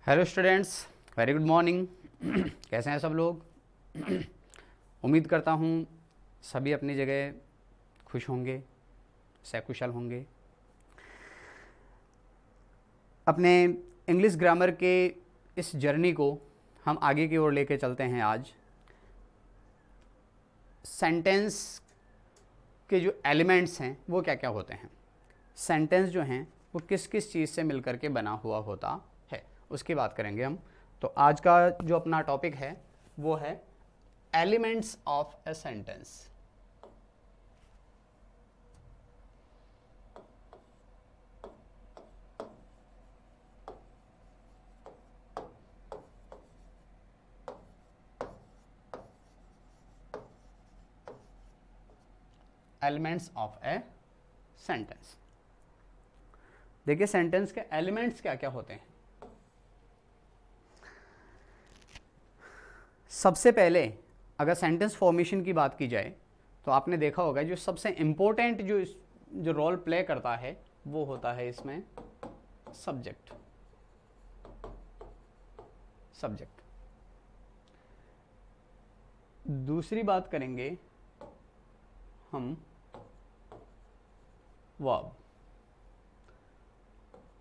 Hello students, very good morning. कैसे हैं सब लोग? उम्मीद करता हूँ सभी अपनी जगह खुश होंगे, सकुशल होंगे। अपने इंग्लिश ग्रामर के इस जर्नी को हम आगे की ओर लेके चलते हैं। आज सेंटेंस के जो एलिमेंट्स हैं वो क्या क्या होते हैं, सेंटेंस जो हैं वो किस किस चीज़ से मिलकर के बना हुआ होता है, उसकी बात करेंगे हम। तो आज का जो अपना टॉपिक है वो है elements of a sentence. Elements of a sentence. देखिए सेंटेंस के एलिमेंट्स क्या क्या होते हैं। सबसे पहले अगर सेंटेंस फॉर्मेशन की बात की जाए तो आपने देखा होगा जो सबसे इंपॉर्टेंट जो रोल प्ले करता है वो होता है इसमें सब्जेक्ट। सब्जेक्ट। दूसरी बात करेंगे हम वर्ब।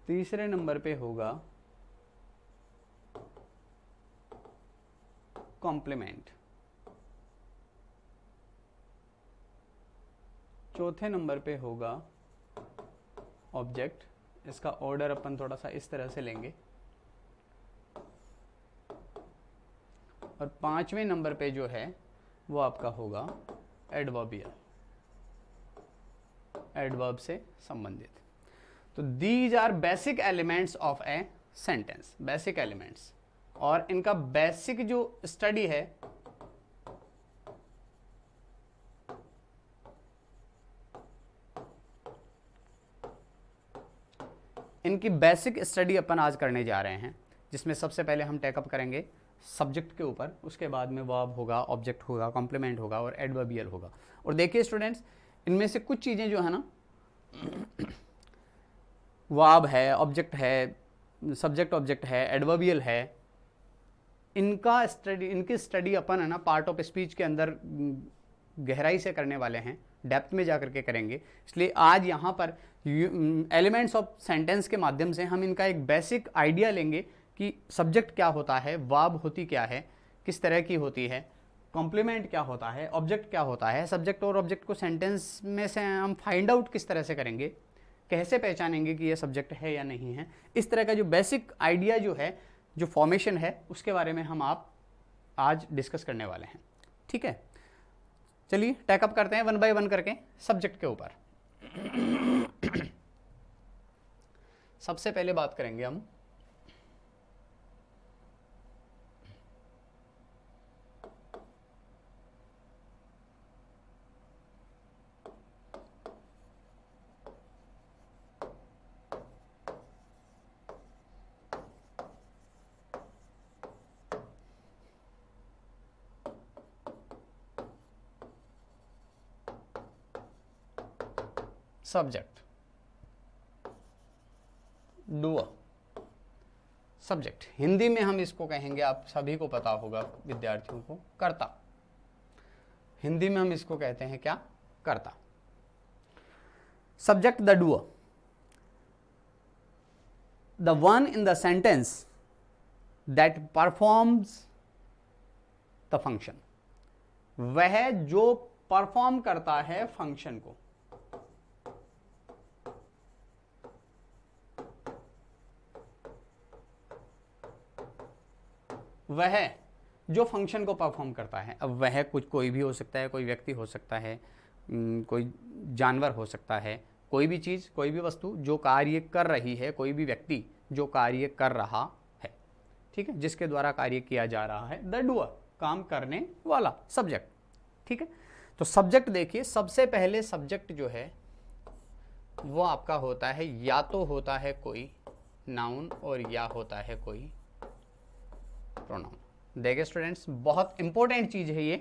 तीसरे नंबर पे होगा कॉम्प्लीमेंट। चौथे नंबर पे होगा ऑब्जेक्ट। इसका ऑर्डर अपन थोड़ा सा इस तरह से लेंगे। और पांचवें नंबर पे जो है वो आपका होगा एडवर्बियल, एडवर्ब से संबंधित। तो these are basic elements of a sentence, basic elements. और इनका बेसिक जो स्टडी है इनकी बेसिक स्टडी अपन आज करने जा रहे हैं, जिसमें सबसे पहले हम टेकअप करेंगे सब्जेक्ट के ऊपर, उसके बाद में वर्ब होगा, ऑब्जेक्ट होगा, कॉम्प्लीमेंट होगा और एडवर्बियल होगा। और देखिए स्टूडेंट्स, इनमें से कुछ चीज़ें जो है ना, वर्ब है, ऑब्जेक्ट है, सब्जेक्ट ऑब्जेक्ट है, एडवर्बियल है, इनकी स्टडी अपन है ना पार्ट ऑफ स्पीच के अंदर गहराई से करने वाले हैं, डेप्थ में जाकर के करेंगे। इसलिए आज यहाँ पर एलिमेंट्स ऑफ सेंटेंस के माध्यम से हम इनका एक बेसिक आइडिया लेंगे कि सब्जेक्ट क्या होता है, वर्ब होती क्या है, किस तरह की होती है, कॉम्प्लीमेंट क्या होता है, ऑब्जेक्ट क्या होता है। सब्जेक्ट और ऑब्जेक्ट को सेंटेंस में से हम फाइंड आउट किस तरह से करेंगे, कैसे पहचानेंगे कि ये सब्जेक्ट है या नहीं है। इस तरह का जो बेसिक आइडिया जो है, जो फॉर्मेशन है, उसके बारे में हम आप आज डिस्कस करने वाले हैं। ठीक है, चलिए टैकअप करते हैं वन बाय वन करके सब्जेक्ट के ऊपर। सबसे पहले बात करेंगे हम सब्जेक्ट, डूअर। सब्जेक्ट हिंदी में हम इसको कहेंगे, आप सभी को पता होगा विद्यार्थियों को, कर्ता। हिंदी में हम इसको कहते हैं क्या? कर्ता। Subject the doer, the one in the sentence that performs the function. वह जो परफॉर्म करता है फंक्शन को। वह जो फंक्शन को परफॉर्म करता है। अब वह कुछ कोई भी हो सकता है, कोई व्यक्ति हो सकता है, कोई जानवर हो सकता है, कोई भी चीज़, कोई भी वस्तु जो कार्य कर रही है, कोई भी व्यक्ति जो कार्य कर रहा है, ठीक है, जिसके द्वारा कार्य किया जा रहा है, द डूअर, काम करने वाला, सब्जेक्ट। ठीक है, तो सब्जेक्ट देखिए, सबसे पहले सब्जेक्ट जो है वो आपका होता है, या तो होता है कोई नाउन और या होता है कोई प्रोनाउन। देखिए स्टूडेंट्स, बहुत इंपॉर्टेंट चीज है ये।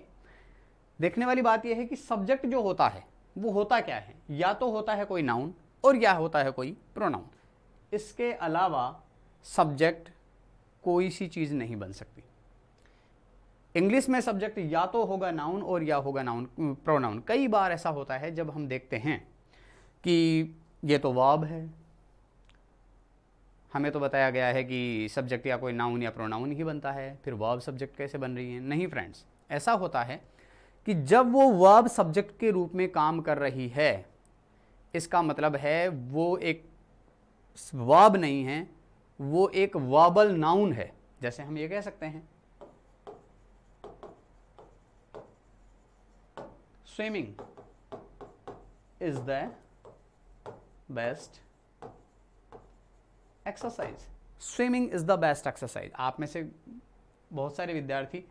देखने वाली बात यह है कि सब्जेक्ट जो होता है वो होता क्या है, या तो होता है कोई नाउन और या होता है कोई प्रोनाउन। इसके अलावा सब्जेक्ट कोई सी चीज़ नहीं बन सकती। इंग्लिश में सब्जेक्ट या तो होगा नाउन और या होगा नाउन प्रोनाउन। कई बार ऐसा होता है जब हम देखते हैं कि ये तो वर्ब है, हमें तो बताया गया है कि सब्जेक्ट या कोई नाउन या प्रोनाउन ही बनता है, फिर वर्ब सब्जेक्ट कैसे बन रही है। नहीं फ्रेंड्स, ऐसा होता है कि जब वो वर्ब सब्जेक्ट के रूप में काम कर रही है, इसका मतलब है वो एक वर्ब नहीं है, वो एक वर्बल नाउन है। जैसे हम ये कह सकते हैं swimming is the best exercise. Swimming is the best exercise. आप में से बहुत सारे विद्यार्थी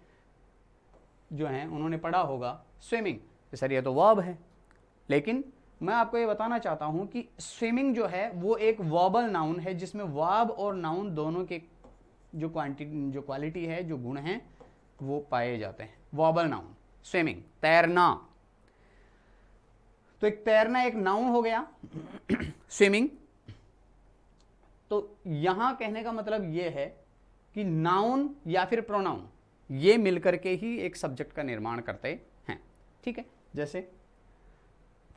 जो हैं उन्होंने पढ़ा होगा स्विमिंग, सर ये तो वर्ब है, लेकिन मैं आपको ये बताना चाहता हूं कि स्विमिंग जो है वो एक वर्बल नाउन है जिसमें वर्ब और नाउन दोनों के जो क्वालिटी है, जो गुण हैं, वो पाए जाते हैं। वर्बल नाउन स्विमिंग, तैरना। तो एक तैरना एक नाउन हो गया स्विमिंग। तो यहां कहने का मतलब यह है कि नाउन या फिर प्रोनाउन ये मिलकर के ही एक सब्जेक्ट का निर्माण करते हैं। ठीक है, जैसे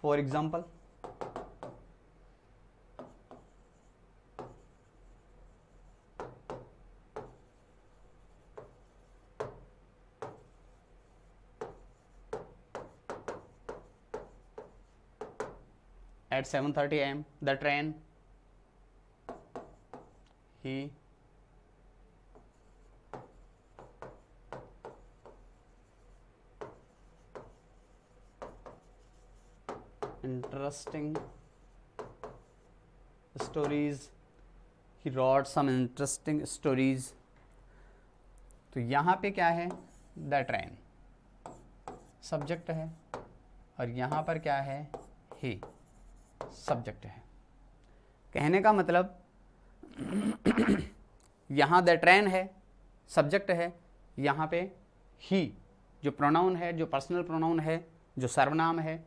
for example at 7:30 AM the train he interesting stories, he wrote some interesting stories। तो यहाँ पे क्या है, द ट्रेन सब्जेक्ट है और यहाँ पर क्या है, ही सब्जेक्ट है। कहने का मतलब यहाँ द ट्रेन है सब्जेक्ट है, यहाँ पे ही जो प्रोनाउन है, जो पर्सनल प्रोनाउन है, जो सर्वनाम है,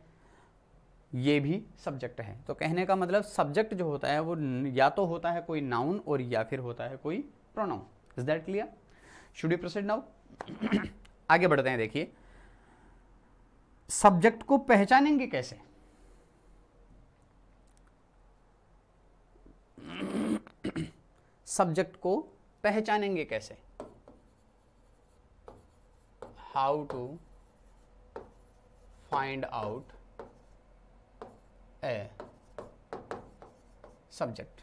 ये भी सब्जेक्ट है। तो कहने का मतलब सब्जेक्ट जो होता है वो या तो होता है कोई नाउन और या फिर होता है कोई pronoun. Is that clear? Should we proceed now? आगे बढ़ते हैं। देखिए सब्जेक्ट को पहचानेंगे कैसे? सब्जेक्ट को पहचानेंगे कैसे? How to find out a subject.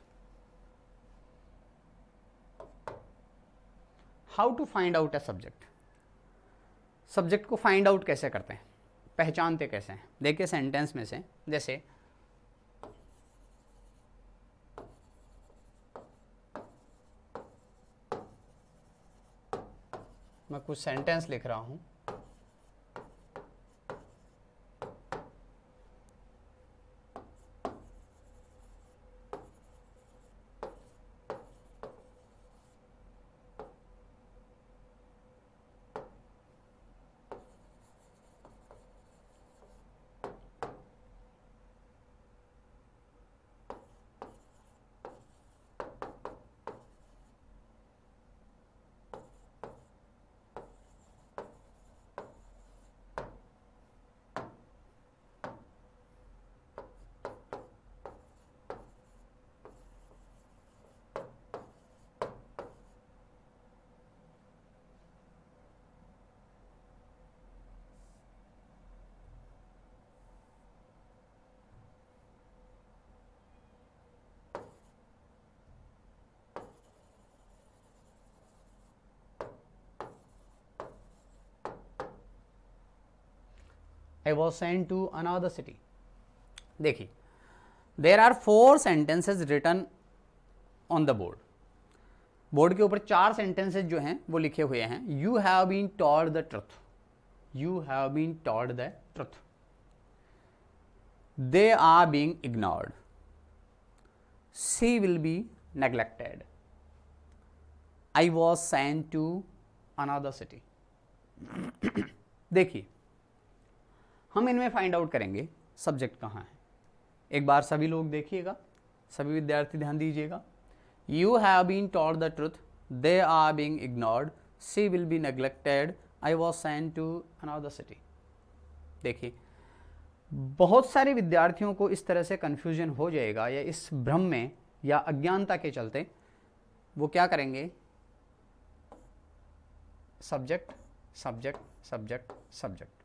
How to find out a subject. Subject को फाइंड आउट कैसे करते हैं, पहचानते कैसे हैं? देखिए सेंटेंस में से, जैसे मैं कुछ सेंटेंस लिख रहा हूं, I was sent to another city। देखिए there are 4 sentences written on the board। Board के ऊपर 4 सेंटेंसेस जो हैं वो लिखे हुए हैं। You have been told the truth। You have been told the truth। They are being ignored। She will be neglected। I was sent to another city। देखिए हम इनमें फाइंड आउट करेंगे सब्जेक्ट कहाँ है। एक बार सभी लोग देखिएगा, सभी विद्यार्थी ध्यान दीजिएगा। You have been told the truth they are being ignored, she will be neglected, I was sent to another city। देखिए बहुत सारे विद्यार्थियों को इस तरह से कन्फ्यूजन हो जाएगा, या इस भ्रम में या अज्ञानता के चलते वो क्या करेंगे, सब्जेक्ट सब्जेक्ट सब्जेक्ट सब्जेक्ट,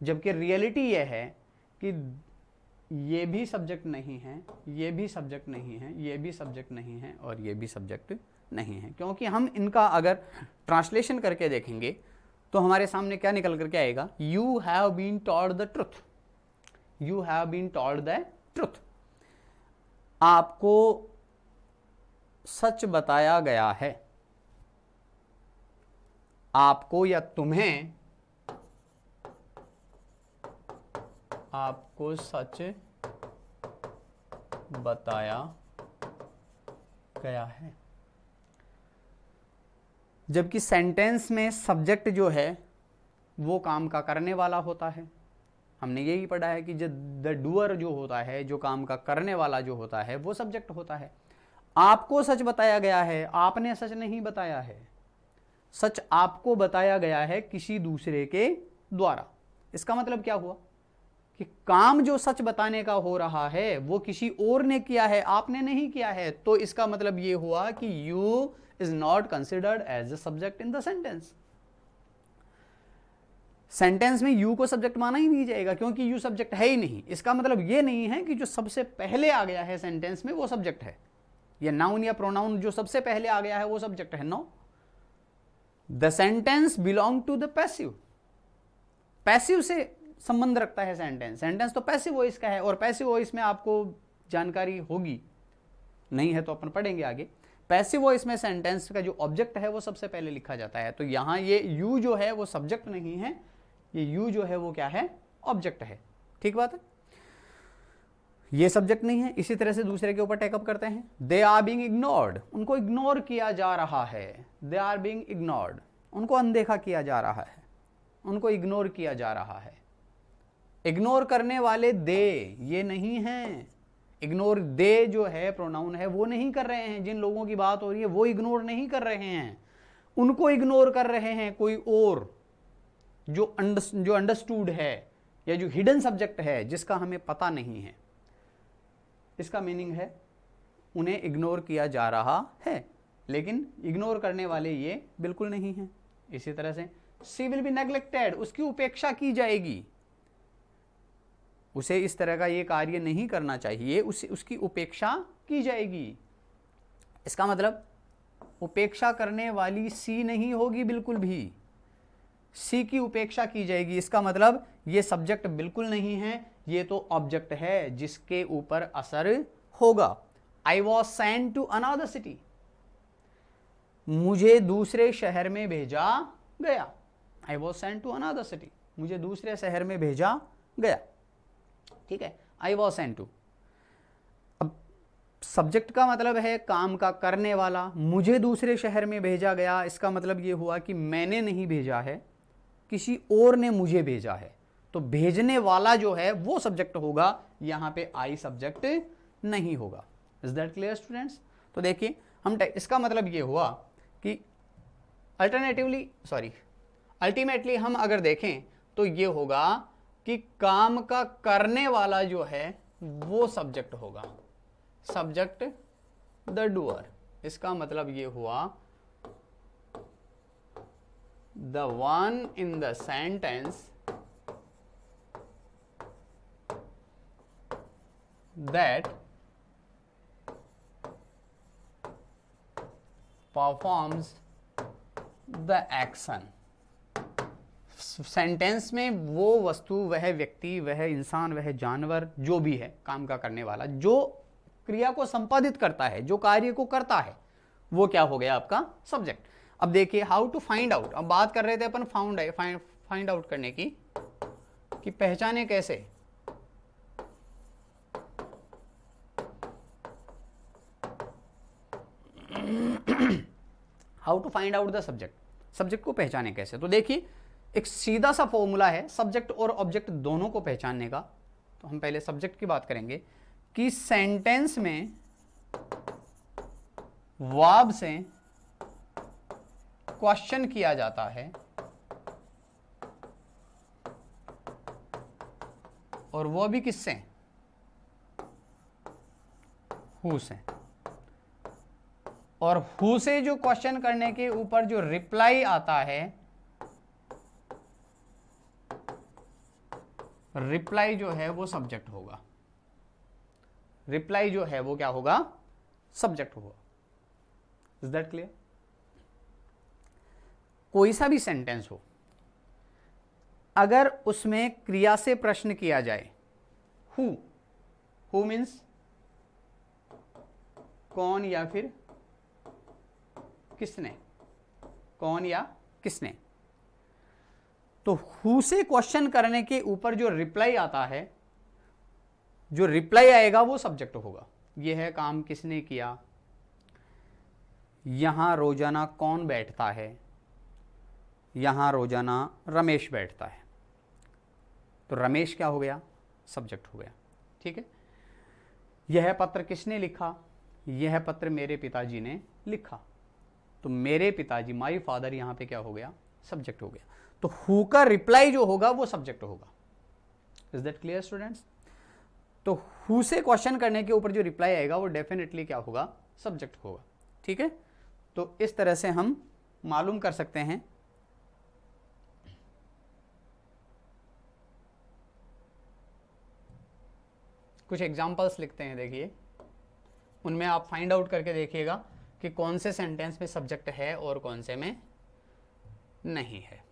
जबकि रियलिटी ये है कि ये भी सब्जेक्ट नहीं है, ये भी सब्जेक्ट नहीं है, ये भी सब्जेक्ट नहीं है, और ये भी सब्जेक्ट नहीं है। क्योंकि हम इनका अगर ट्रांसलेशन करके देखेंगे तो हमारे सामने क्या निकल करके आएगा, you have been told the truth, you have been told the truth, आपको सच बताया गया है, आपको या तुम्हें, आपको सच बताया गया है। जबकि सेंटेंस में सब्जेक्ट जो है वो काम का करने वाला होता है। हमने यही पढ़ा है कि जो द डूअर जो होता है, जो काम का करने वाला जो होता है, वो सब्जेक्ट होता है। आपको सच बताया गया है, आपने सच नहीं बताया है, सच आपको बताया गया है किसी दूसरे के द्वारा। इसका मतलब क्या हुआ कि काम जो सच बताने का हो रहा है वो किसी और ने किया है, आपने नहीं किया है। तो इसका मतलब ये हुआ कि you is not considered as a subject in the sentence. Sentence में यू को सब्जेक्ट माना ही नहीं जाएगा, क्योंकि यू सब्जेक्ट है ही नहीं। इसका मतलब ये नहीं है कि जो सबसे पहले आ गया है सेंटेंस में वो सब्जेक्ट है, या नाउन या प्रोनाउन जो सबसे पहले आ गया है वो सब्जेक्ट है। No, the sentence belong to the passive. Passive से संबंध रखता है सेंटेंस। सेंटेंस तो पैसिव वॉइस का है, और पैसिव वॉइस में आपको जानकारी होगी, नहीं है तो अपन पढ़ेंगे आगे। पैसिव वॉइस में सेंटेंस का जो ऑब्जेक्ट है वो सबसे पहले लिखा जाता है। तो यहां ये यू जो है वो सब्जेक्ट नहीं है, ये यू जो है वो क्या है, ऑब्जेक्ट है। ठीक बात है, ये सब्जेक्ट नहीं है। इसी तरह से दूसरे के ऊपर टेकअप करते हैं, दे आर बीइंग इग्नोर्ड, उनको इग्नोर किया जा रहा है। दे आर बीइंग इग्नोर्ड, उनको अनदेखा किया जा रहा है, उनको इग्नोर किया जा रहा है। इग्नोर करने वाले दे ये नहीं हैं। इग्नोर दे जो है प्रोनाउन है वो नहीं कर रहे हैं। जिन लोगों की बात हो रही है वो इग्नोर नहीं कर रहे हैं, उनको इग्नोर कर रहे हैं कोई और जो अंडरस्टूड है, या जो हिडन सब्जेक्ट है जिसका हमें पता नहीं है। इसका मीनिंग है उन्हें इग्नोर किया जा रहा है, लेकिन इग्नोर करने वाले ये बिल्कुल नहीं है। इसी तरह से शी विल बी नेग्लेक्टेड, उसकी उपेक्षा की जाएगी, उसे इस तरह का ये कार्य नहीं करना चाहिए, उसकी उपेक्षा की जाएगी। इसका मतलब उपेक्षा करने वाली सी नहीं होगी बिल्कुल भी, सी की उपेक्षा की जाएगी। इसका मतलब ये सब्जेक्ट बिल्कुल नहीं है, ये तो ऑब्जेक्ट है जिसके ऊपर असर होगा। I was sent to another city, मुझे दूसरे शहर में भेजा गया। I was sent to another city, मुझे दूसरे शहर में भेजा गया। ठीक है, आई वॉज सेंट टू। अब सब्जेक्ट का मतलब है काम का करने वाला, मुझे दूसरे शहर में भेजा गया। इसका मतलब ये हुआ कि मैंने नहीं भेजा है, किसी और ने मुझे भेजा है। तो भेजने वाला जो है वो सब्जेक्ट होगा, यहां पे आई सब्जेक्ट नहीं होगा। Is that clear students? तो देखिए हम इसका मतलब ये हुआ कि अल्टीमेटली हम अगर देखें तो ये होगा कि काम का करने वाला जो है वो सब्जेक्ट होगा, सब्जेक्ट द डूअर। इसका मतलब ये हुआ the one in the sentence that performs the action। Sentence में वो वस्तु, वह व्यक्ति, वह इंसान, वह जानवर जो भी है काम का करने वाला, जो क्रिया को संपादित करता है, जो कार्य को करता है, वो क्या हो गया आपका सब्जेक्ट। अब देखिए हाउ टू फाइंड आउट। अब बात कर रहे थे अपन फाइंड आउट करने की, कि पहचाने कैसे। How to find out the subject, subject को पहचाने कैसे। तो देखिए एक सीधा सा फॉर्मूला है सब्जेक्ट और ऑब्जेक्ट दोनों को पहचानने का। तो हम पहले सब्जेक्ट की बात करेंगे कि सेंटेंस में वर्ब से क्वेश्चन किया जाता है और वो भी किससे, हु से, और हु से जो क्वेश्चन करने के ऊपर जो रिप्लाई आता है, रिप्लाई जो है वो सब्जेक्ट होगा, रिप्लाई जो है वो क्या होगा, सब्जेक्ट होगा। Is that clear? कोई सा भी सेंटेंस हो, अगर उसमें क्रिया से प्रश्न किया जाए, हु मीन्स कौन या फिर किसने, कौन या किसने, तो हु से क्वेश्चन करने के ऊपर जो रिप्लाई आता है, जो रिप्लाई आएगा वो सब्जेक्ट होगा। यह है काम किसने किया, यहां रोजाना कौन बैठता है, यहां रोजाना रमेश बैठता है, तो रमेश क्या हो गया, सब्जेक्ट हो गया। ठीक है, यह पत्र किसने लिखा, यह पत्र मेरे पिताजी ने लिखा, तो मेरे पिताजी, माई फादर, यहां पे क्या हो गया, सब्जेक्ट हो गया। तो हु का रिप्लाई जो होगा वो सब्जेक्ट होगा। Is that clear students? तो हु से क्वेश्चन करने के ऊपर जो रिप्लाई आएगा वो डेफिनेटली क्या होगा, सब्जेक्ट होगा। ठीक है, तो इस तरह से हम मालूम कर सकते हैं। कुछ एग्जांपल्स लिखते हैं, देखिए उनमें आप फाइंड आउट करके देखिएगा कि कौन से सेंटेंस में सब्जेक्ट है और कौन से में नहीं है।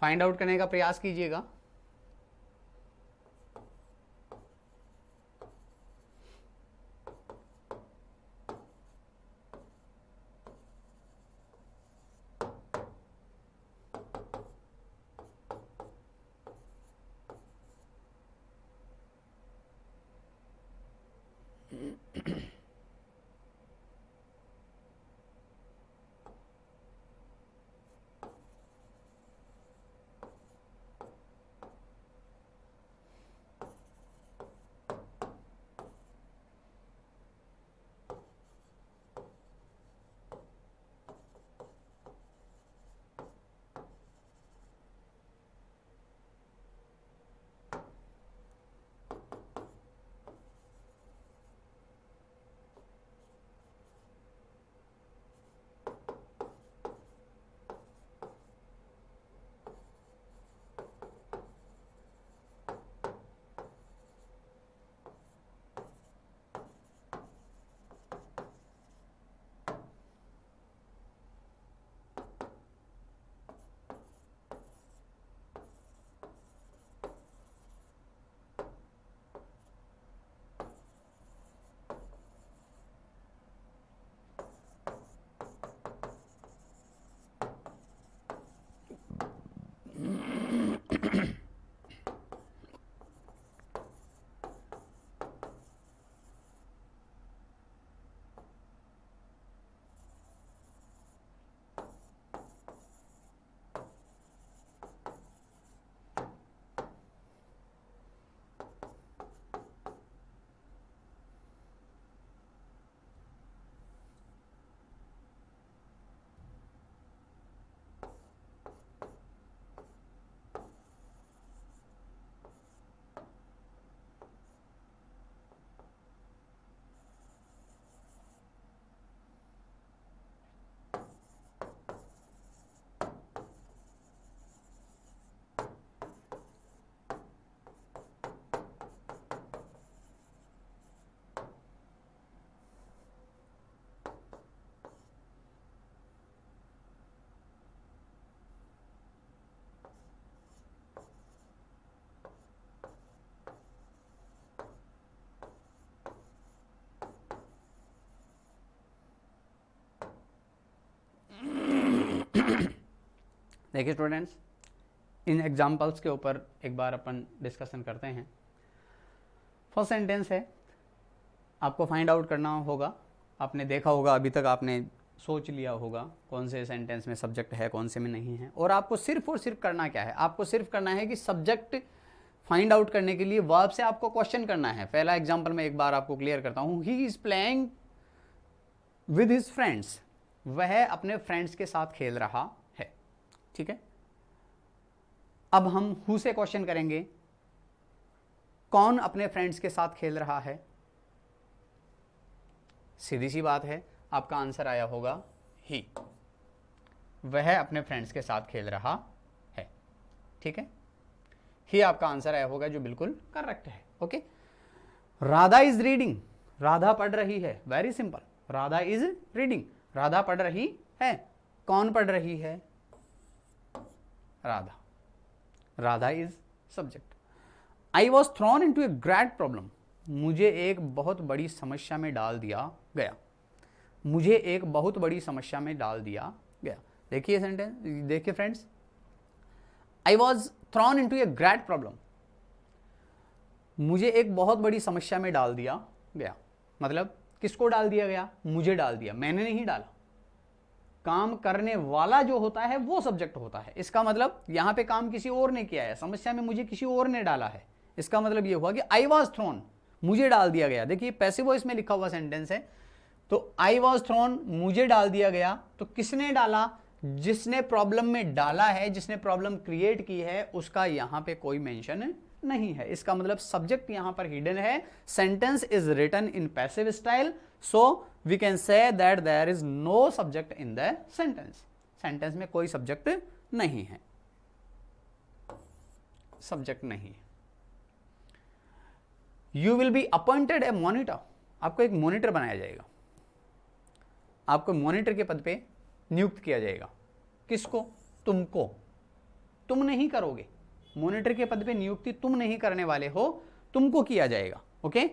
फाइंड आउट करने का प्रयास कीजिएगा। देखिए स्टूडेंट्स, इन एग्जाम्पल्स के ऊपर एक बार अपन डिस्कशन करते हैं। फर्स्ट सेंटेंस है, आपको फाइंड आउट करना होगा। आपने देखा होगा, अभी तक आपने सोच लिया होगा कौन से सेंटेंस में सब्जेक्ट है, कौन से में नहीं है। और आपको सिर्फ और सिर्फ करना क्या है, आपको सिर्फ करना है कि सब्जेक्ट फाइंड आउट करने के लिए वर्ब से आपको क्वेश्चन करना है। पहला एग्जांपल मैं एक बार आपको क्लियर करता हूं। He is playing with his friends, वह अपने फ्रेंड्स के साथ खेल रहा है। ठीक है, अब हम हु से क्वेश्चन करेंगे, कौन अपने फ्रेंड्स के साथ खेल रहा है। सीधी सी बात है, आपका आंसर आया होगा ही, वह अपने फ्रेंड्स के साथ खेल रहा है। ठीक है, ही आपका आंसर आया होगा, जो बिल्कुल करेक्ट है। Okay, Radha is reading, Radha पढ़ रही है। Very simple, Radha is reading, Radha पढ़ रही है। कौन पढ़ रही है? Radha, Radha is subject. I was thrown in to a great problem, मुझे एक बहुत बड़ी समस्या में डाल दिया गया। मुझे एक बहुत बड़ी समस्या में डाल दिया गया। देखिए सेंटेंस, देखिए friends, I was thrown in to a great problem, मुझे एक बहुत बड़ी समस्या में डाल दिया गया। मतलब किसको डाल दिया गया? मुझे डाल दिया, मैंने नहीं डाला। काम करने वाला जो होता है वो सब्जेक्ट होता है। इसका मतलब यहां पे काम किसी और ने किया है, समस्या में मुझे किसी और ने डाला है। इसका मतलब ये हुआ कि आई वॉज थ्रोन, मुझे डाल दिया गया। देखिए पैसिव वॉइस में लिखा हुआ सेंटेंस है, तो आई वॉज थ्रोन, मुझे डाल दिया गया। तो किसने डाला? जिसने प्रॉब्लम में डाला है, जिसने प्रॉब्लम क्रिएट की है, उसका यहां पे कोई मेंशन नहीं है। इसका मतलब सब्जेक्ट यहां पर हिडन है। Sentence is written in passive style, so we can say that there is no subject in the sentence. Sentence में कोई सब्जेक्ट नहीं है, सब्जेक्ट नहीं है। You will be appointed a monitor, आपको एक मॉनिटर बनाया जाएगा, आपको मॉनिटर के पद पे नियुक्त किया जाएगा। किसको? तुमको। तुम नहीं करोगे, मॉनिटर के पद पे नियुक्ति तुम नहीं करने वाले हो, तुमको किया जाएगा। ओके,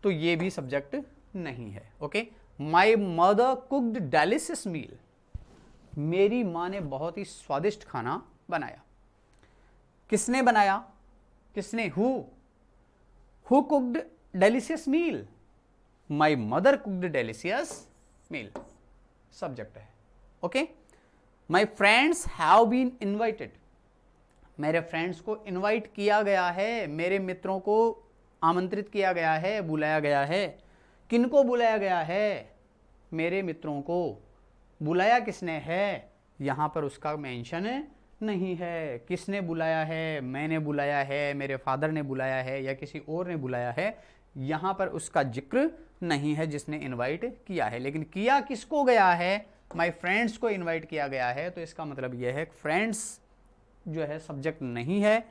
तो ये भी सब्जेक्ट नहीं है। Okay, my mother cooked delicious meal, मेरी मां ने बहुत ही स्वादिष्ट खाना बनाया। किसने बनाया? किसने? Who cooked delicious meal? My mother cooked delicious meal, subject है। Okay, my friends have been invited, मेरे फ्रेंड्स को इनवाइट किया गया है, मेरे मित्रों को आमंत्रित किया गया है, बुलाया गया है। किनको बुलाया गया है? मेरे मित्रों को। बुलाया किसने है? यहां पर उसका मेंशन नहीं है। किसने बुलाया है? मैंने बुलाया है, मेरे फादर ने बुलाया है, या किसी और ने बुलाया है। यहां पर उसका जिक्र नहीं है जिसने इनवाइट किया है। लेकिन किया किसको गया है? माय फ्रेंड्स को इनवाइट किया गया है। तो इसका मतलब यह है फ्रेंड्स जो है सब्जेक्ट नहीं है,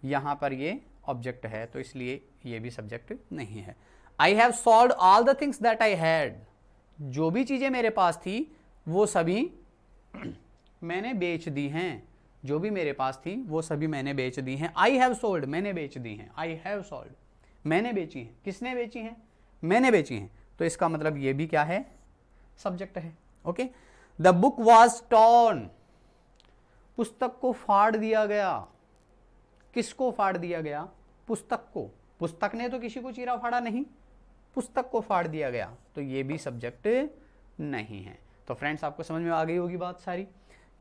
यहां पर ये ऑब्जेक्ट है, तो इसलिए ये भी सब्जेक्ट नहीं है। I have solved all the things that I had, जो भी चीजें मेरे पास थी वो सभी मैंने बेच दी हैं। जो भी मेरे पास थी वो सभी मैंने बेच दी हैं। आई हैव सोल्ड, मैंने बेच दी हैं। आई हैव सोल्ड, मैंने बेची हैं। किसने बेची हैं? मैंने बेची हैं। तो इसका मतलब ये भी क्या है? सब्जेक्ट है। Okay, the book was torn, पुस्तक को फाड़ दिया गया। किसको फाड़ दिया गया? पुस्तक को। पुस्तक ने तो किसी को चीरा फाड़ा नहीं, पुस्तक को फाड़ दिया गया, तो ये भी सब्जेक्ट नहीं है। तो फ्रेंड्स, आपको समझ में आ गई होगी बात सारी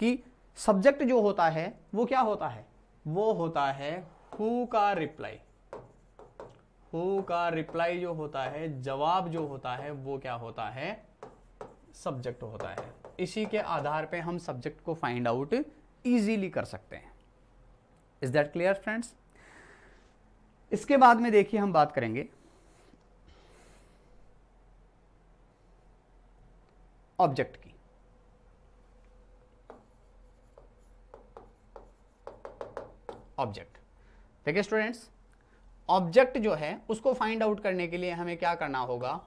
कि सब्जेक्ट जो होता है वो क्या होता है? वो होता है हु का रिप्लाई। हु का रिप्लाई जो होता है, जवाब जो होता है, वो क्या होता है? सब्जेक्ट होता है। इसी के आधार पे हम सब्जेक्ट को फाइंड आउट इजीली कर सकते हैं। Is that clear friends? इसके बाद में देखिए हम बात करेंगे ऑब्जेक्ट की। ऑब्जेक्ट, देखिए स्टूडेंट्स, ऑब्जेक्ट जो है उसको फाइंड आउट करने के लिए हमें क्या करना होगा?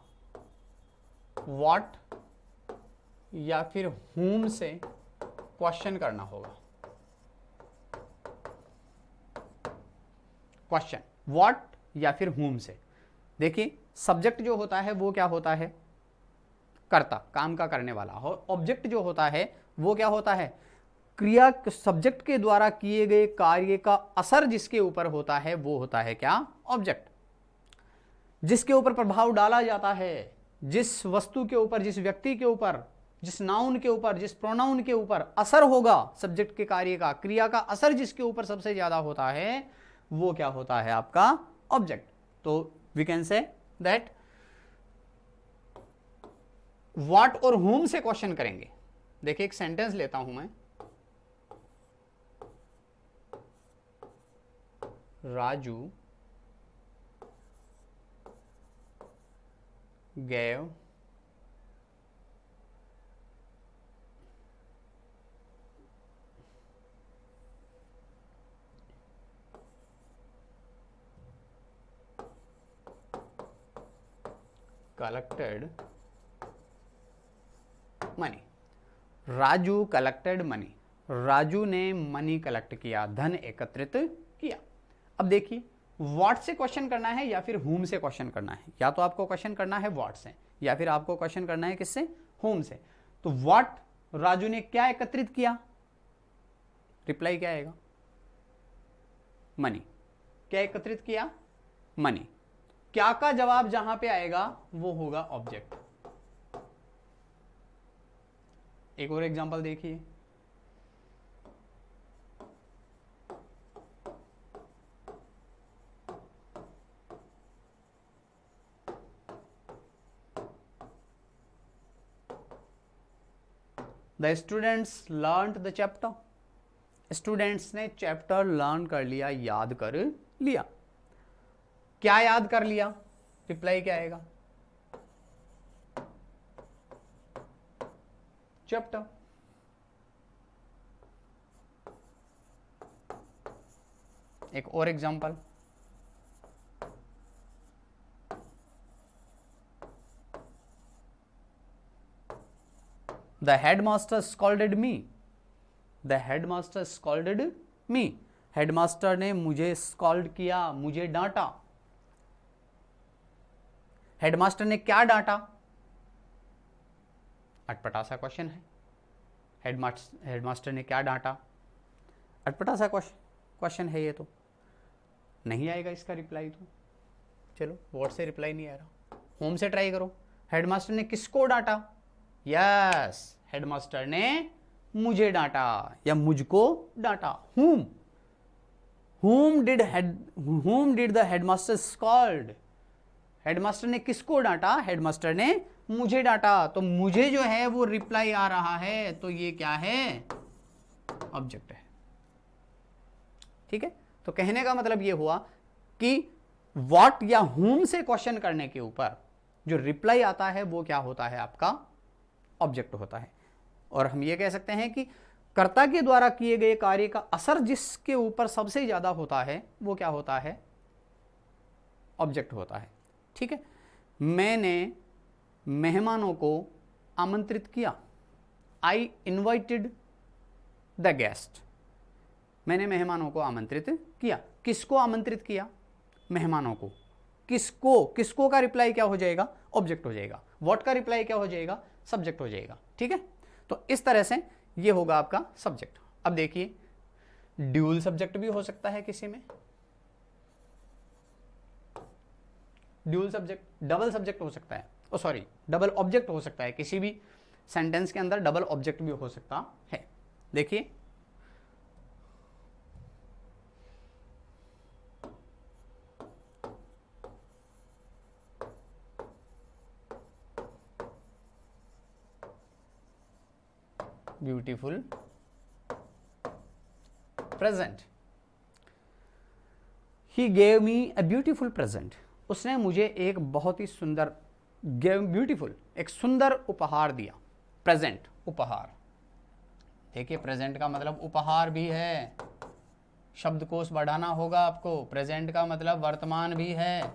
व्हाट या फिर whom से क्वेश्चन करना होगा। क्वेश्चन व्हाट या फिर whom से। देखिए सब्जेक्ट जो होता है वो क्या होता है? कर्ता, काम का करने वाला। और ऑब्जेक्ट जो होता है वो क्या होता है? क्रिया सब्जेक्ट के द्वारा किए गए कार्य का असर जिसके ऊपर होता है वो होता है क्या? ऑब्जेक्ट। जिसके ऊपर प्रभाव डाला जाता है, जिस वस्तु के ऊपर, जिस व्यक्ति के ऊपर, जिस नाउन के ऊपर, जिस प्रोनाउन के ऊपर असर होगा सब्जेक्ट के कार्य का, क्रिया का असर जिसके ऊपर सबसे ज्यादा होता है वो क्या होता है? आपका ऑब्जेक्ट। तो we can say that what और whom से क्वेश्चन करेंगे। देखिए एक सेंटेंस लेता हूं मैं, Raju gave collected money. Raju collected money, Raju ने मनी कलेक्ट किया, धन एकत्रित किया। अब देखिए व्हाट से क्वेश्चन करना है या फिर whom से क्वेश्चन करना है। या तो आपको क्वेश्चन करना है व्हाट से या फिर आपको क्वेश्चन करना है किससे? whom से। तो व्हाट, राजू ने क्या एकत्रित किया, रिप्लाई क्या आएगा? मनी। क्या एकत्रित किया? मनी। क्या का जवाब जहां पे आएगा वो होगा ऑब्जेक्ट। एक और एग्जांपल देखिए, the students learned the chapter. Students ने चैप्टर लर्न कर लिया, याद कर लिया। क्या याद कर लिया? रिप्लाई क्या आएगा? चैप्टर। एक और example, the headmaster scolded me. The headmaster scolded me, headmaster ने मुझे स्कॉल्ड किया, मुझे डांटा। हेडमास्टर ने क्या डांटा? अटपटा सा क्वेश्चन है। हेडमास्टर ने क्या डांटा? अटपटा सा क्वेश्चन है ये, तो नहीं आएगा इसका रिप्लाई। तो चलो व्हाट से रिप्लाई नहीं आ रहा, होम से ट्राई करो। हेडमास्टर ने किसको डांटा? यस, हेडमास्टर ने मुझे डांटा या मुझको डांटा। whom did the headmaster scold? Headmaster ने किसको डांटा? हेडमास्टर ने मुझे डांटा। तो मुझे जो है वो रिप्लाई आ रहा है, तो ये क्या है? ऑब्जेक्ट है। ठीक है, तो कहने का मतलब ये हुआ कि व्हाट या whom से क्वेश्चन करने के ऊपर जो रिप्लाई आता है वो क्या होता है? आपका ऑब्जेक्ट होता है। और हम ये कह सकते हैं कि कर्ता के द्वारा किए गए कार्य का असर जिसके ऊपर सबसे ज्यादा होता है वो क्या होता है? ऑब्जेक्ट होता है। ठीक है, मैंने मेहमानों को आमंत्रित किया। I invited the guest. मैंने मेहमानों को आमंत्रित किया। किसको आमंत्रित किया? मेहमानों को। किसको का रिप्लाई क्या हो जाएगा? ऑब्जेक्ट हो जाएगा। व्हाट का रिप्लाई क्या हो जाएगा? सब्जेक्ट हो जाएगा। ठीक है, तो इस तरह से ये होगा आपका सब्जेक्ट। अब देखिए ड्यूल सब्जेक्ट भी हो सकता है किसी में, ड्यूल सब्जेक्ट, डबल सब्जेक्ट हो सकता है, ओ सॉरी डबल ऑब्जेक्ट हो सकता है। किसी भी सेंटेंस के अंदर डबल ऑब्जेक्ट भी हो सकता है। देखिए beautiful present, he gave me a beautiful present. उसने मुझे एक बहुत ही सुंदर, गेव ब्यूटीफुल, एक सुंदर उपहार दिया। प्रेजेंट, उपहार। देखिए प्रेजेंट का मतलब उपहार भी है, शब्दकोश बढ़ाना होगा आपको। प्रेजेंट का मतलब वर्तमान भी है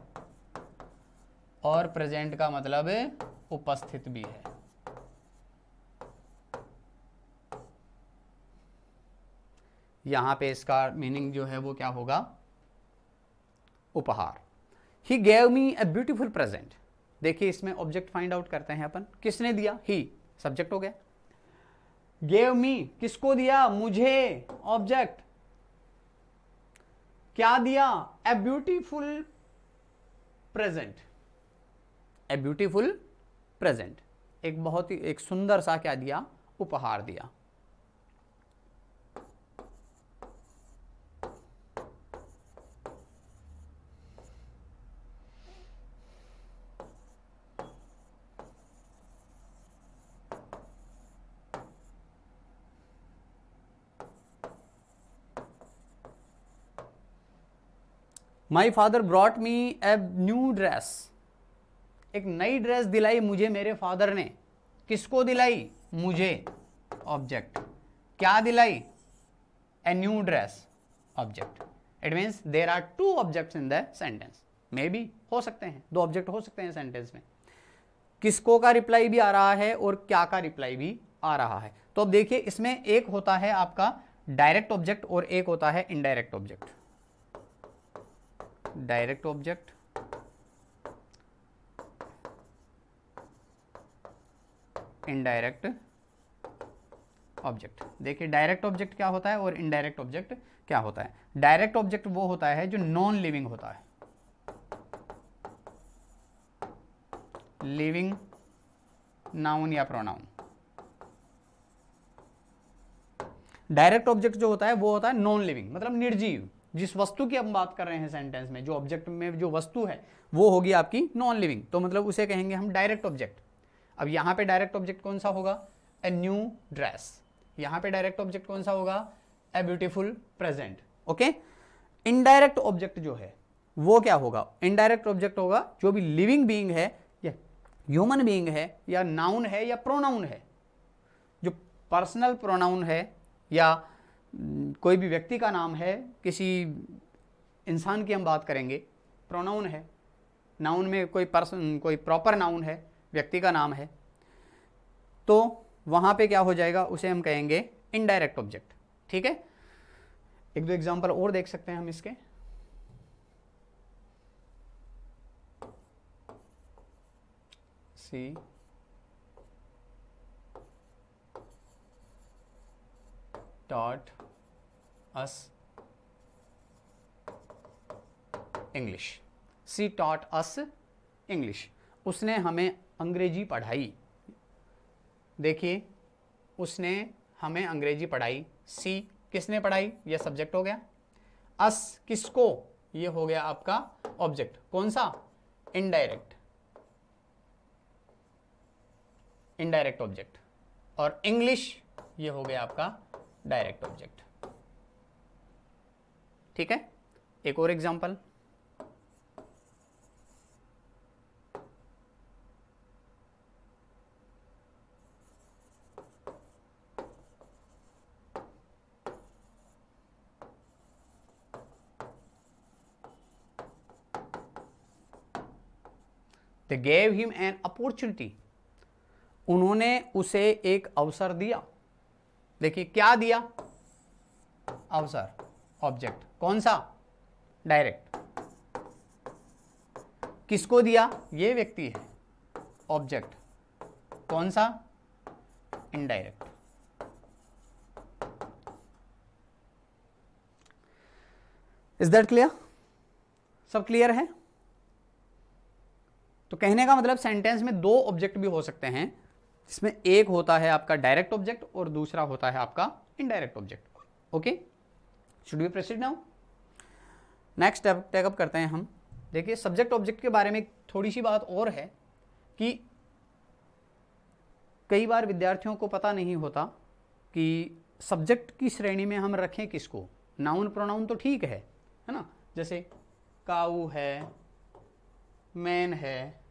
और प्रेजेंट का मतलब उपस्थित भी है। यहां पे इसका मीनिंग जो है वो क्या होगा? उपहार। He gave me a beautiful present. देखिए इसमें ऑब्जेक्ट फाइंड आउट करते हैं अपन। किसने दिया? ही, सब्जेक्ट हो गया। गेव मी, किसको दिया, मुझे, ऑब्जेक्ट। क्या दिया, a beautiful present, a beautiful present, एक बहुत ही एक सुंदर सा क्या दिया, उपहार दिया। My father brought me A new dress, एक नई ड्रेस दिलाई मुझे मेरे फादर ने, किसको दिलाई, मुझे, ऑब्जेक्ट। क्या दिलाई, a new dress, object. It means there are two objects in the sentence, may be हो सकते हैं, दो ऑब्जेक्ट हो सकते हैं सेंटेंस में। किसको का रिप्लाई भी आ रहा है और क्या का रिप्लाई भी आ रहा है। तो अब देखिए इसमें एक होता है आपका डायरेक्ट ऑब्जेक्ट और एक होता है indirect object. Direct object, indirect object. देखिए डायरेक्ट ऑब्जेक्ट क्या होता है और इनडायरेक्ट ऑब्जेक्ट क्या होता है। डायरेक्ट ऑब्जेक्ट वो होता है जो नॉन लिविंग होता है, लिविंग नाउन या प्रोनाउन। डायरेक्ट ऑब्जेक्ट जो होता है वो होता है नॉन लिविंग, मतलब निर्जीव। जिस वस्तु की हम बात कर रहे हैं सेंटेंस में, जो ऑब्जेक्ट में जो वस्तु है वो होगी आपकी नॉन लिविंग, तो मतलब उसे कहेंगे हम डायरेक्ट ऑब्जेक्ट। अब यहां पे डायरेक्ट ऑब्जेक्ट कौन सा होगा, ए न्यू ड्रेस। यहां पे डायरेक्ट ऑब्जेक्ट कौन सा होगा, a beautiful present. Okay. Indirect object जो है वो क्या होगा, इनडायरेक्ट ऑब्जेक्ट होगा जो भी लिविंग बीइंग है या ह्यूमन बीइंग है या नाउन है या प्रोनाउन है, जो पर्सनल प्रोनाउन है या कोई भी व्यक्ति का नाम है, किसी इंसान की हम बात करेंगे, प्रोनाउन है। नाउन में कोई पर्सन, कोई प्रॉपर नाउन है, व्यक्ति का नाम है, तो वहां पे क्या हो जाएगा, उसे हम कहेंगे इनडायरेक्ट ऑब्जेक्ट। ठीक है, एक दो एग्जांपल और देख सकते हैं हम इसके। सी taught us English. She taught us English. उसने हमें अंग्रेजी पढ़ाई। देखिए उसने हमें अंग्रेजी पढ़ाई। सी किसने पढ़ाई, यह सब्जेक्ट हो गया। अस किसको, ये हो गया आपका ऑब्जेक्ट। कौन सा, इनडायरेक्ट, इनडायरेक्ट ऑब्जेक्ट। और इंग्लिश ये हो गया आपका डायरेक्ट ऑब्जेक्ट। ठीक है, एक और example. They gave him an opportunity. उन्होंने उसे एक अवसर दिया। देखिए क्या दिया, अवसर, ऑब्जेक्ट। कौन सा, डायरेक्ट। किसको दिया, ये व्यक्ति है, ऑब्जेक्ट। कौन सा, इनडायरेक्ट। इज दैट क्लियर, सब क्लियर है। तो कहने का मतलब सेंटेंस में दो ऑब्जेक्ट भी हो सकते हैं, जिसमें एक होता है आपका डायरेक्ट ऑब्जेक्ट और दूसरा होता है आपका indirect object. Okay, should we proceed now. Next take up करते हैं हम। देखिए सब्जेक्ट ऑब्जेक्ट के बारे में थोड़ी सी बात और है कि कई बार विद्यार्थियों को पता नहीं होता कि सब्जेक्ट की श्रेणी में हम रखें किसको। नाउन प्रोनाउन तो ठीक है ना, जैसे काऊ है, मैन है,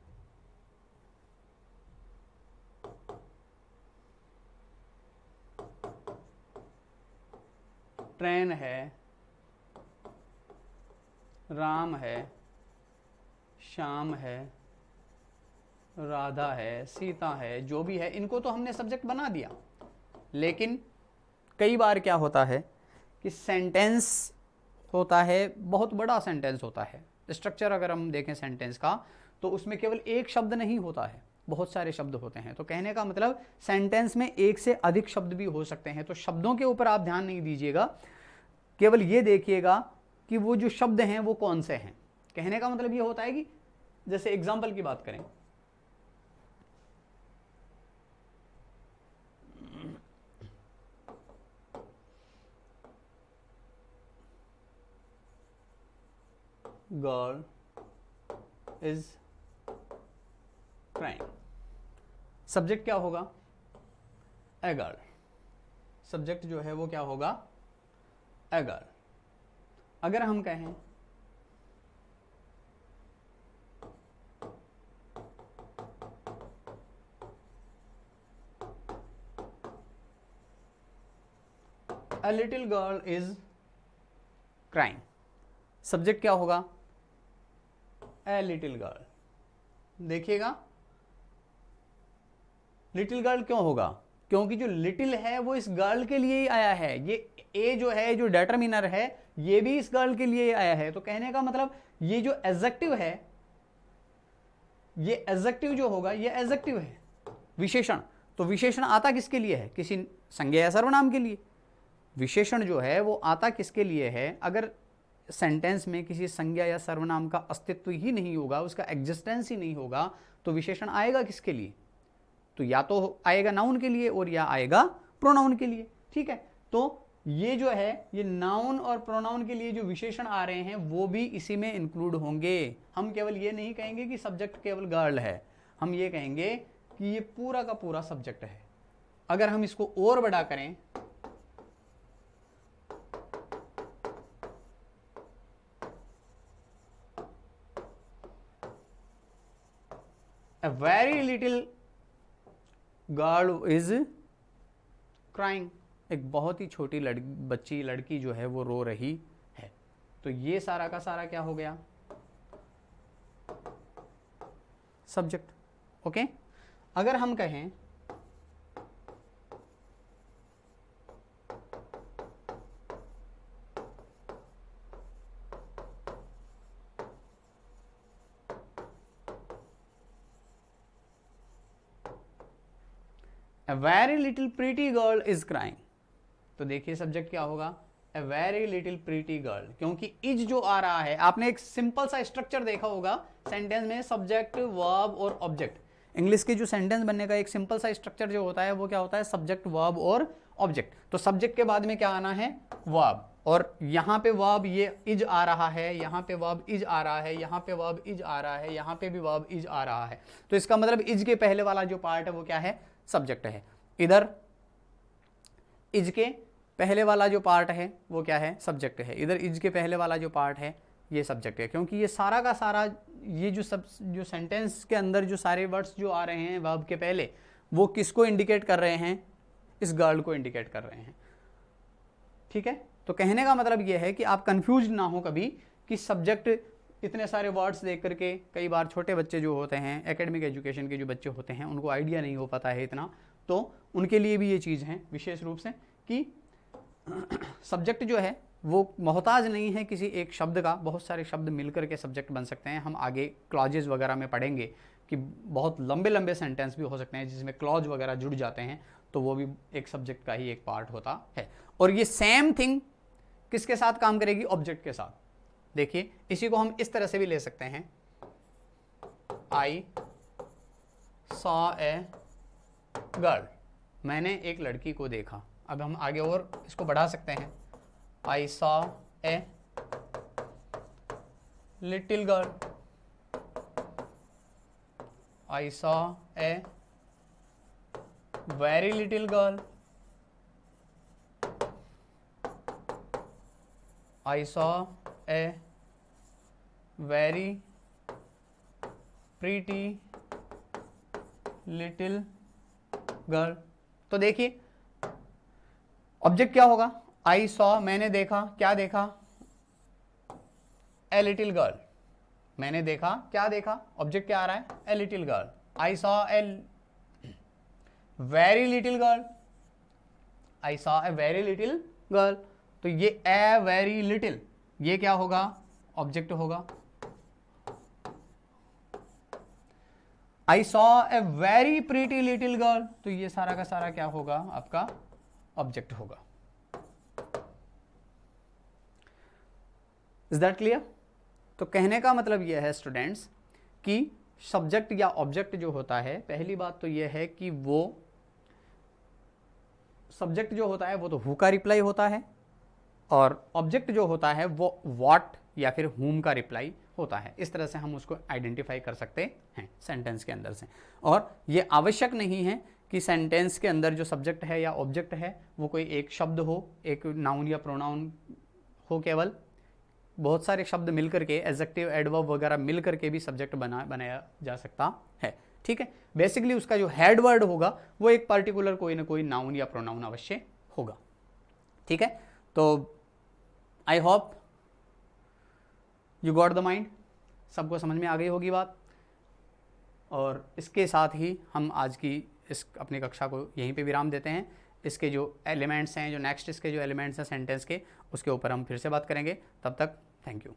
ट्रेन है, राम है, श्याम है, राधा है, सीता है, जो भी है, इनको तो हमने सब्जेक्ट बना दिया। लेकिन कई बार क्या होता है कि सेंटेंस होता है, बहुत बड़ा सेंटेंस होता है। स्ट्रक्चर अगर हम देखें सेंटेंस का, तो उसमें केवल एक शब्द नहीं होता है, बहुत सारे शब्द होते हैं। तो कहने का मतलब सेंटेंस में एक से अधिक शब्द भी हो सकते हैं। तो शब्दों के ऊपर आप ध्यान नहीं दीजिएगा, केवल ये देखिएगा कि वो जो शब्द हैं वो कौन से हैं। कहने का मतलब ये होता है कि जैसे एग्जाम्पल की बात करें, गर्ल इज क्राइंग, सब्जेक्ट क्या होगा? A girl. सब्जेक्ट जो है वो क्या होगा? A girl. अगर हम कहें A little girl is crying, subject क्या होगा? A little girl। देखिएगा, लिटिल गर्ल क्यों होगा? क्योंकि जो लिटिल है वो इस गर्ल के लिए ही आया है। ये ए जो है, जो डेटरमिनर है, ये भी इस गर्ल के लिए ही आया है। तो कहने का मतलब ये जो एडजेक्टिव है, ये एडजेक्टिव जो होगा, ये एडजेक्टिव है, विशेषण। तो विशेषण आता किसके लिए है? किसी संज्ञा या सर्वनाम के लिए। विशेषण जो है वो आता किसके लिए है? अगर सेंटेंस में किसी संज्ञा या सर्वनाम का अस्तित्व ही नहीं होगा, उसका एग्जिस्टेंस ही नहीं होगा, तो विशेषण आएगा किसके लिए? तो या तो आएगा नाउन के लिए और या आएगा प्रोनाउन के लिए। ठीक है, तो ये जो है, ये नाउन और प्रोनाउन के लिए जो विशेषण आ रहे हैं वो भी इसी में इंक्लूड होंगे। हम केवल ये नहीं कहेंगे कि सब्जेक्ट केवल गर्ल है, हम ये कहेंगे कि ये पूरा का पूरा सब्जेक्ट है। अगर हम इसको और बड़ा करें, A very little girl is crying, एक बहुत ही छोटी लड़की जो है वो रो रही है। तो ये सारा का सारा क्या हो गया? सब्जेक्ट। ओके, अगर हम कहें A very little pretty girl is crying, तो देखिए सब्जेक्ट क्या होगा? A very little pretty girl, क्योंकि इज जो आ रहा है, आपने एक सिंपल सा स्ट्रक्चर देखा होगा सेंटेंस में, सब्जेक्ट, वर्ब और ऑब्जेक्ट। इंग्लिश के जो सेंटेंस बनने का एक सिंपल सा स्ट्रक्चर जो होता है वो क्या होता है? सब्जेक्ट, वर्ब और ऑब्जेक्ट। तो सब्जेक्ट के बाद में क्या आना है? वर्ब। और यहाँ पे वर्ब ये इज आ रहा है, यहाँ पे वर्ब इज आ रहा है, यहाँ पे वर्ब इज आ रहा है, यहाँ पे भी वर्ब इज आ रहा है। तो इसका मतलब इज के पहले वाला जो पार्ट है वो क्या है? सब्जेक्ट है। इधर इज के पहले वाला जो पार्ट है वो क्या है? सब्जेक्ट है। इधर इज के पहले वाला जो पार्ट है ये सब्जेक्ट है। क्योंकि ये सारा का सारा, ये जो सेंटेंस के अंदर जो सारे वर्ड्स जो आ रहे हैं वर्ब के पहले, वो किसको इंडिकेट कर रहे हैं? इस गर्ल को इंडिकेट कर रहे हैं। ठीक है, तो कहने का मतलब ये है कि आप कंफ्यूज ना हो कभी कि सब्जेक्ट, इतने सारे वर्ड्स देख करके कई बार छोटे बच्चे जो होते हैं, एकेडमिक एजुकेशन के जो बच्चे होते हैं, उनको आइडिया नहीं हो पाता है इतना, तो उनके लिए भी ये चीज़ है विशेष रूप से कि सब्जेक्ट जो है वो मोहताज नहीं है किसी एक शब्द का, बहुत सारे शब्द मिलकर के सब्जेक्ट बन सकते हैं। हम आगे क्लॉजेज वगैरह में पढ़ेंगे कि बहुत लंबे लंबे सेंटेंस भी हो सकते हैं जिसमें क्लॉज वगैरह जुड़ जाते हैं, तो वो भी एक सब्जेक्ट का ही एक पार्ट होता है। और ये सेम थिंग किसके साथ काम करेगी? ऑब्जेक्ट के साथ। देखिए, इसी को हम इस तरह से भी ले सकते हैं, आई सॉ ए गर्ल, मैंने एक लड़की को देखा। अब हम आगे और इसको बढ़ा सकते हैं, I saw a little girl, I saw a very little girl, I saw a very pretty little girl. तो देखिए ऑब्जेक्ट क्या होगा? आई सॉ, मैंने देखा, क्या देखा? ए लिटिल गर्ल, मैंने देखा, क्या देखा? ऑब्जेक्ट क्या आ रहा है? A little girl. I saw a very little girl, I saw a very little girl. तो ये ए वेरी लिटिल, ये क्या होगा? ऑब्जेक्ट होगा। I saw a very pretty little girl, तो ये सारा का सारा क्या होगा, आपका ऑब्जेक्ट होगा। Is that clear? तो कहने का मतलब यह है स्टूडेंट्स कि सब्जेक्ट या ऑब्जेक्ट जो होता है, पहली बात तो यह है कि वो सब्जेक्ट जो होता है वो तो हु का रिप्लाई होता है, और ऑब्जेक्ट जो होता है वो व्हाट या फिर हुम का रिप्लाई होता है। इस तरह से हम उसको आइडेंटिफाई कर सकते हैं सेंटेंस के अंदर से। और ये आवश्यक नहीं है कि सेंटेंस के अंदर जो सब्जेक्ट है या ऑब्जेक्ट है वो कोई एक शब्द हो, एक नाउन या प्रोनाउन हो, केवल बहुत सारे शब्द मिल करके, एडजेक्टिव एडवर्ब वगैरह मिल करके भी सब्जेक्ट बनाया जा सकता है। ठीक है, बेसिकली उसका जो हेड वर्ड होगा वो एक पर्टिकुलर कोई ना कोई नाउन या प्रोनाउन अवश्य होगा। ठीक है, तो I hope you got the mind, सबको समझ में आ गई होगी बात। और इसके साथ ही हम आज की इस अपनी कक्षा को यहीं पे विराम देते हैं। इसके जो एलिमेंट्स हैं, जो नेक्स्ट इसके जो एलिमेंट्स हैं सेंटेंस के, उसके ऊपर हम फिर से बात करेंगे। तब तक थैंक यू।